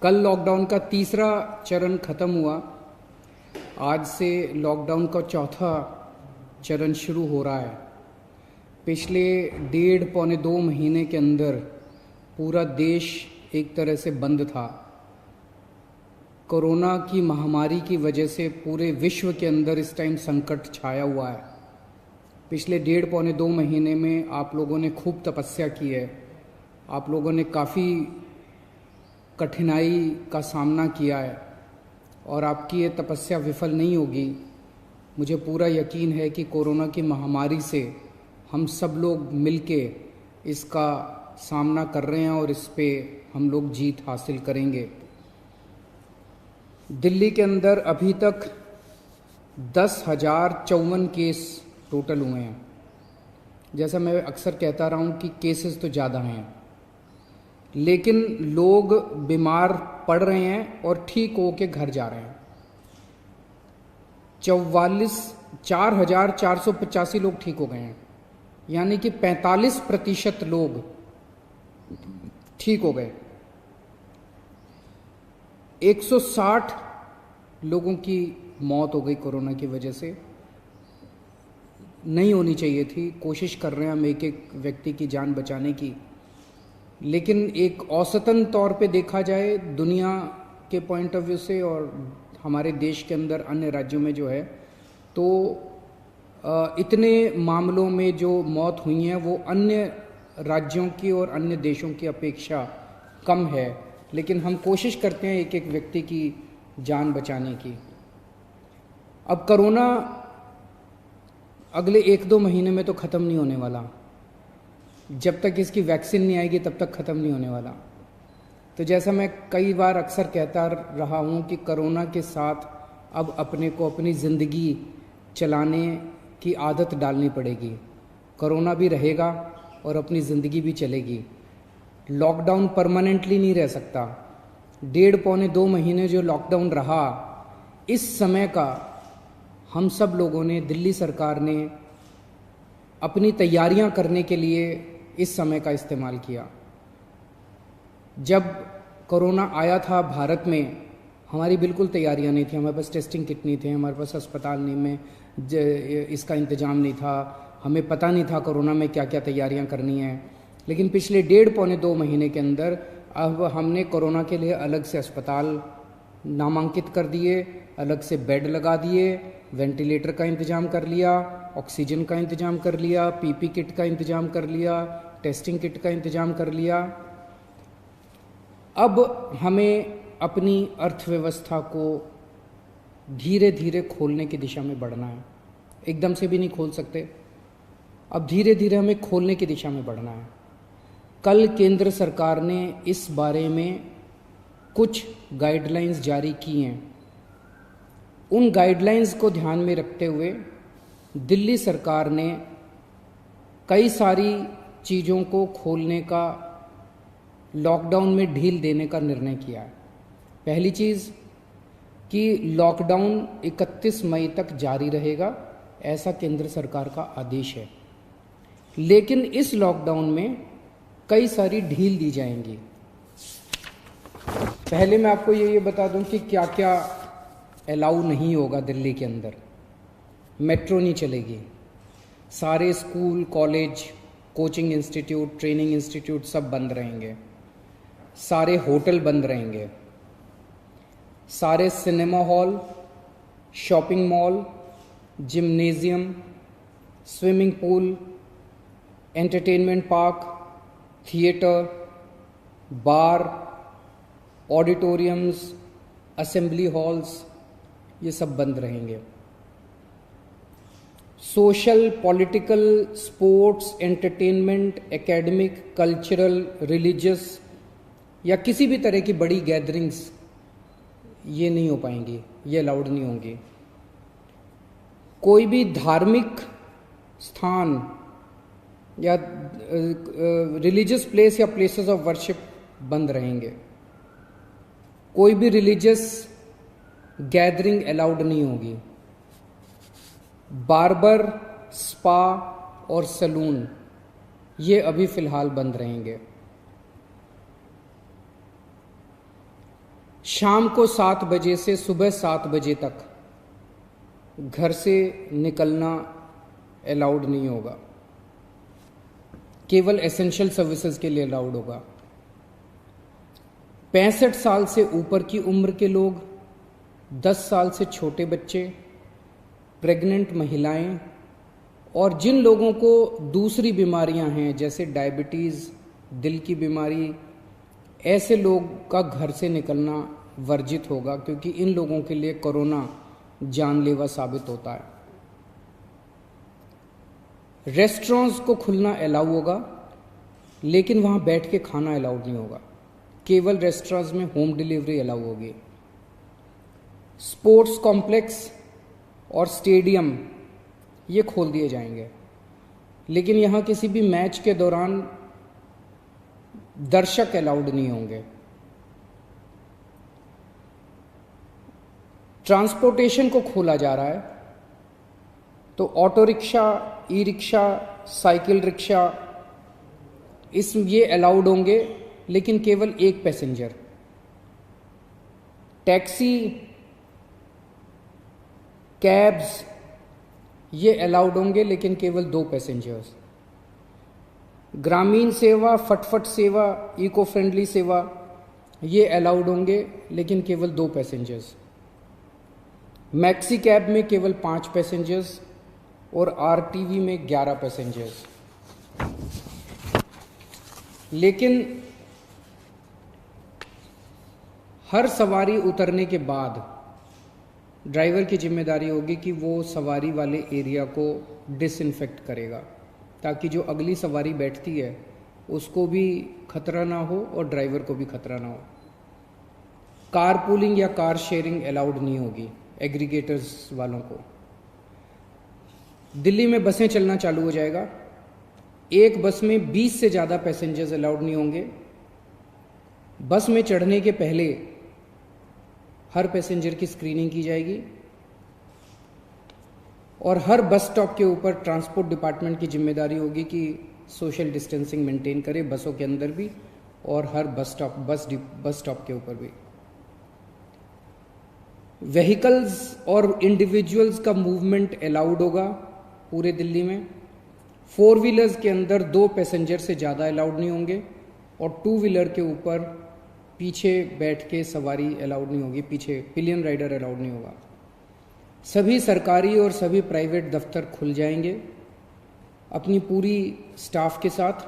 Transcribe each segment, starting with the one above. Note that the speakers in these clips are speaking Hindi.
कल लॉकडाउन का तीसरा चरण खत्म हुआ। आज से लॉकडाउन का चौथा चरण शुरू हो रहा है। पिछले 1.5-2 महीने के अंदर पूरा देश एक तरह से बंद था। कोरोना की महामारी की वजह से पूरे विश्व के अंदर इस टाइम संकट छाया हुआ है। पिछले 1.5-2 महीने में आप लोगों ने खूब तपस्या की है। आप लोगों ने काफ़ी कठिनाई का सामना किया है और आपकी ये तपस्या विफल नहीं होगी। मुझे पूरा यकीन है कि कोरोना की महामारी से हम सब लोग मिलके इसका सामना कर रहे हैं और इस पे हम लोग जीत हासिल करेंगे। दिल्ली के अंदर अभी तक 10,054 केस टोटल हुए हैं। जैसा मैं अक्सर कहता रहा हूँ कि केसेस तो ज़्यादा हैं, लेकिन लोग बीमार पड़ रहे हैं और ठीक होके घर जा रहे हैं। 4,485 लोग ठीक हो गए हैं, यानी कि 45% लोग ठीक हो गए। 160 लोगों की मौत हो गई कोरोना की वजह से। नहीं होनी चाहिए थी। कोशिश कर रहे हैं हम एक एक व्यक्ति की जान बचाने की, लेकिन एक औसतन तौर पे देखा जाए दुनिया के पॉइंट ऑफ व्यू से और हमारे देश के अंदर अन्य राज्यों में जो है, तो इतने मामलों में जो मौत हुई हैं वो अन्य राज्यों की और अन्य देशों की अपेक्षा कम है। लेकिन हम कोशिश करते हैं एक एक व्यक्ति की जान बचाने की। अब कोरोना अगले 1-2 महीने में तो ख़त्म नहीं होने वाला। जब तक इसकी वैक्सीन नहीं आएगी तब तक ख़त्म नहीं होने वाला। तो जैसा मैं कई बार अक्सर कहता रहा हूँ कि कोरोना के साथ अब अपने को अपनी ज़िंदगी चलाने की आदत डालनी पड़ेगी। कोरोना भी रहेगा और अपनी ज़िंदगी भी चलेगी। लॉकडाउन परमानेंटली नहीं रह सकता। 1.5-2 महीने जो लॉकडाउन रहा, इस समय का हम सब लोगों ने, दिल्ली सरकार ने अपनी तैयारियां करने के लिए इस समय का इस्तेमाल किया। जब कोरोना आया था भारत में, हमारी बिल्कुल तैयारियां नहीं थी। हमारे पास टेस्टिंग किट नहीं थे, हमारे पास अस्पताल नहीं में इसका इंतज़ाम नहीं था। हमें पता नहीं था कोरोना में क्या क्या तैयारियां करनी है। लेकिन पिछले 1.5-2 महीने के अंदर अब हमने कोरोना के लिए अलग से अस्पताल नामांकित कर दिए, अलग से बेड लगा दिए, वेंटिलेटर का इंतज़ाम कर लिया, ऑक्सीजन का इंतज़ाम कर लिया, पीपी किट का इंतज़ाम कर लिया, टेस्टिंग किट का इंतज़ाम कर लिया। अब हमें अपनी अर्थव्यवस्था को धीरे धीरे खोलने की दिशा में बढ़ना है। एकदम से भी नहीं खोल सकते। अब धीरे धीरे हमें खोलने की दिशा में बढ़ना है। कल केंद्र सरकार ने इस बारे में कुछ गाइडलाइंस जारी की हैं। उन गाइडलाइंस को ध्यान में रखते हुए दिल्ली सरकार ने कई सारी चीज़ों को खोलने का, लॉकडाउन में ढील देने का निर्णय किया है। पहली चीज़ कि लॉकडाउन 31 मई तक जारी रहेगा, ऐसा केंद्र सरकार का आदेश है। लेकिन इस लॉकडाउन में कई सारी ढील दी जाएंगी। पहले मैं आपको ये बता दूं कि क्या क्या अलाउ नहीं होगा दिल्ली के अंदर। मेट्रो नहीं चलेगी। सारे school, college, coaching institute, training institute सब बंद रहेंगे। सारे होटल बंद रहेंगे। सारे cinema hall, shopping mall, gymnasium, swimming pool, entertainment park, theatre, bar, auditoriums, assembly halls, ये सब बंद रहेंगे। Social, political, sports, entertainment, academic, cultural, religious या किसी भी तरह की बड़ी गैदरिंग्स ये नहीं हो पाएंगी, ये अलाउड नहीं होंगी। कोई भी धार्मिक स्थान या रिलीजियस प्लेस या प्लेसेस ऑफ वर्शिप बंद रहेंगे। कोई भी रिलीजियस गैदरिंग अलाउड नहीं होगी। बार्बर, स्पा और सैलून ये अभी फ़िलहाल बंद रहेंगे। शाम को 7 बजे से सुबह 7 बजे तक घर से निकलना अलाउड नहीं होगा, केवल एसेंशियल सर्विसेज के लिए अलाउड होगा। 65 साल से ऊपर की उम्र के लोग, 10 साल से छोटे बच्चे, प्रेग्नेंट महिलाएं और जिन लोगों को दूसरी बीमारियां हैं जैसे डायबिटीज़, दिल की बीमारी, ऐसे लोग का घर से निकलना वर्जित होगा, क्योंकि इन लोगों के लिए कोरोना जानलेवा साबित होता है। रेस्टोरेंट्स को खुलना अलाउ होगा, लेकिन वहां बैठ के खाना अलाउड नहीं होगा, केवल रेस्टोरेंट्स में होम डिलीवरी अलाउ होगी। स्पोर्ट्स कॉम्प्लेक्स और स्टेडियम ये खोल दिए जाएंगे, लेकिन यहां किसी भी मैच के दौरान दर्शक अलाउड नहीं होंगे। ट्रांसपोर्टेशन को खोला जा रहा है, तो auto rickshaw, e rickshaw, cycle rickshaw ये अलाउड होंगे, लेकिन केवल एक पैसेंजर। टैक्सी, कैब्स ये अलाउड होंगे, लेकिन केवल 2 पैसेंजर्स। ग्रामीण सेवा, फटफट सेवा, इको फ्रेंडली सेवा ये अलाउड होंगे, लेकिन केवल 2 पैसेंजर्स। मैक्सी कैब में केवल 5 पैसेंजर्स और आरटीवी में 11 पैसेंजर्स। लेकिन हर सवारी उतरने के बाद ड्राइवर की जिम्मेदारी होगी कि वो सवारी वाले एरिया को डिसइंफेक्ट करेगा, ताकि जो अगली सवारी बैठती है उसको भी खतरा ना हो और ड्राइवर को भी खतरा ना हो। कार पूलिंग या कार शेयरिंग अलाउड नहीं होगी एग्रीगेटर्स वालों को। दिल्ली में बसें चलना चालू हो जाएगा। एक बस में 20 से ज़्यादा पैसेंजर्स अलाउड नहीं होंगे। बस में चढ़ने के पहले हर पैसेंजर की स्क्रीनिंग की जाएगी और हर बस स्टॉप के ऊपर ट्रांसपोर्ट डिपार्टमेंट की जिम्मेदारी होगी कि सोशल डिस्टेंसिंग मेंटेन करे, बसों के अंदर भी और हर बस स्टॉप के ऊपर भी। व्हीकल्स और इंडिविजुअल्स का मूवमेंट अलाउड होगा पूरे दिल्ली में। 4 व्हीलर्स के अंदर 2 पैसेंजर से ज़्यादा अलाउड नहीं होंगे और 2 व्हीलर के ऊपर पीछे बैठ के सवारी अलाउड नहीं होगी, पीछे पिलियन राइडर अलाउड नहीं होगा। सभी सरकारी और सभी प्राइवेट दफ्तर खुल जाएंगे अपनी पूरी स्टाफ के साथ,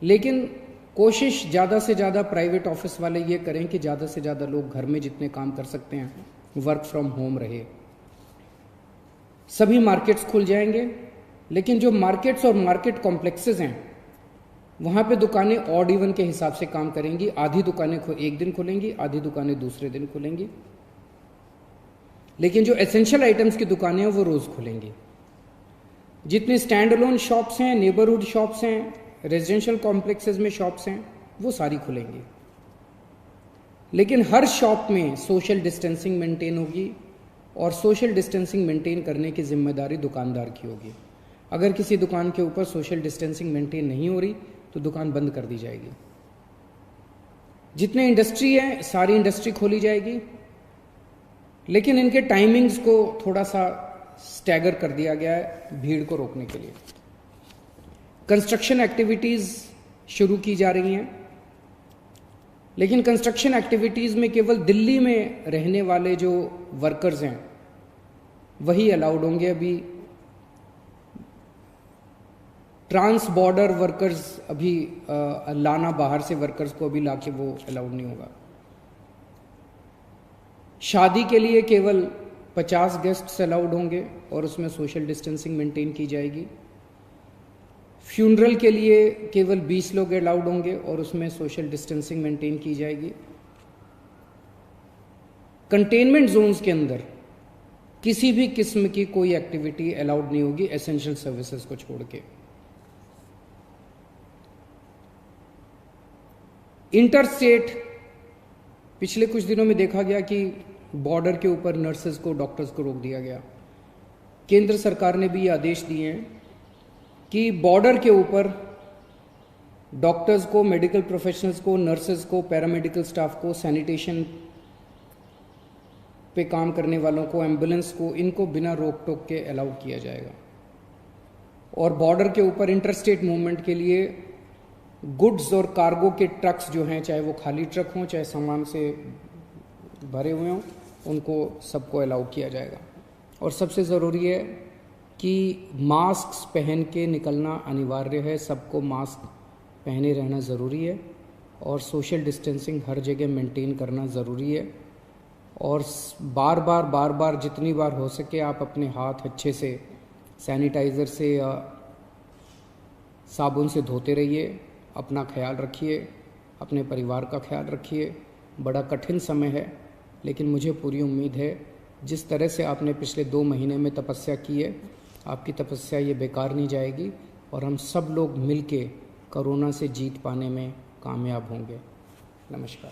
लेकिन कोशिश ज़्यादा से ज़्यादा प्राइवेट ऑफिस वाले ये करें कि ज़्यादा से ज़्यादा लोग घर में जितने काम कर सकते हैं वर्क फ्रॉम होम रहे। सभी मार्केट्स खुल जाएंगे, लेकिन जो मार्केट्स और मार्केट कॉम्प्लेक्सेस हैं वहाँ पे दुकानें ऑड इवन के हिसाब से काम करेंगी। आधी दुकानें एक दिन खुलेंगी, आधी दुकानें दूसरे दिन खुलेंगी, लेकिन जो एसेंशियल आइटम्स की दुकानें हैं वो रोज़ खुलेंगी। जितने स्टैंड अलोन शॉप्स हैं, नेबरहुड शॉप्स हैं, रेजिडेंशियल कॉम्प्लेक्सेस में शॉप्स हैं, वो सारी खुलेंगी, लेकिन हर शॉप में सोशल डिस्टेंसिंग मेंटेन होगी और सोशल डिस्टेंसिंग मेंटेन करने की जिम्मेदारी दुकानदार की होगी। अगर किसी दुकान के ऊपर सोशल डिस्टेंसिंग मेंटेन नहीं हो रही तो दुकान बंद कर दी जाएगी। जितने इंडस्ट्री है सारी इंडस्ट्री खोली जाएगी, लेकिन इनके टाइमिंग्स को थोड़ा सा स्टैगर कर दिया गया है भीड़ को रोकने के लिए। कंस्ट्रक्शन एक्टिविटीज़ शुरू की जा रही हैं, लेकिन कंस्ट्रक्शन एक्टिविटीज़ में केवल दिल्ली में रहने वाले जो वर्कर्स हैं वही अलाउड होंगे। अभी ट्रांस बॉर्डर वर्कर्स अभी लाना, बाहर से वर्कर्स को अभी लाके वो अलाउड नहीं होगा। शादी के लिए केवल 50 गेस्ट्स अलाउड होंगे और उसमें सोशल डिस्टेंसिंग मेंटेन की जाएगी। फ्यूनरल के लिए केवल 20 लोग अलाउड होंगे और उसमें सोशल डिस्टेंसिंग मेंटेन की जाएगी। कंटेनमेंट जोन्स के अंदर किसी भी किस्म की कोई एक्टिविटी अलाउड नहीं होगी एसेंशियल सर्विसेज को छोड़ के। इंटरस्टेट पिछले कुछ दिनों में देखा गया कि बॉर्डर के ऊपर नर्सेज को, डॉक्टर्स को रोक दिया गया। केंद्र सरकार ने भी ये आदेश दिए हैं कि बॉर्डर के ऊपर डॉक्टर्स को, मेडिकल प्रोफेशनल्स को, नर्सेज को, पैरामेडिकल स्टाफ को, सैनिटेशन पे काम करने वालों को, एम्बुलेंस को, इनको बिना रोक टोक के अलाउ किया जाएगा। और बॉर्डर के ऊपर इंटरस्टेट मूवमेंट के लिए गुड्स और कार्गो के ट्रक्स जो हैं, चाहे वो खाली ट्रक हों चाहे सामान से भरे हुए हों, उनको सबको अलाउ किया जाएगा। और सबसे ज़रूरी है कि मास्क पहन के निकलना अनिवार्य है, सबको मास्क पहने रहना ज़रूरी है और सोशल डिस्टेंसिंग हर जगह मेंटेन करना ज़रूरी है। और बार बार जितनी बार हो सके आप अपने हाथ अच्छे से सैनिटाइज़र से या साबुन से धोते रहिए। अपना ख्याल रखिए, अपने परिवार का ख्याल रखिए। बड़ा कठिन समय है, लेकिन मुझे पूरी उम्मीद है जिस तरह से आपने पिछले 2 महीने में तपस्या की है, आपकी तपस्या ये बेकार नहीं जाएगी और हम सब लोग मिलके कोरोना से जीत पाने में कामयाब होंगे। नमस्कार।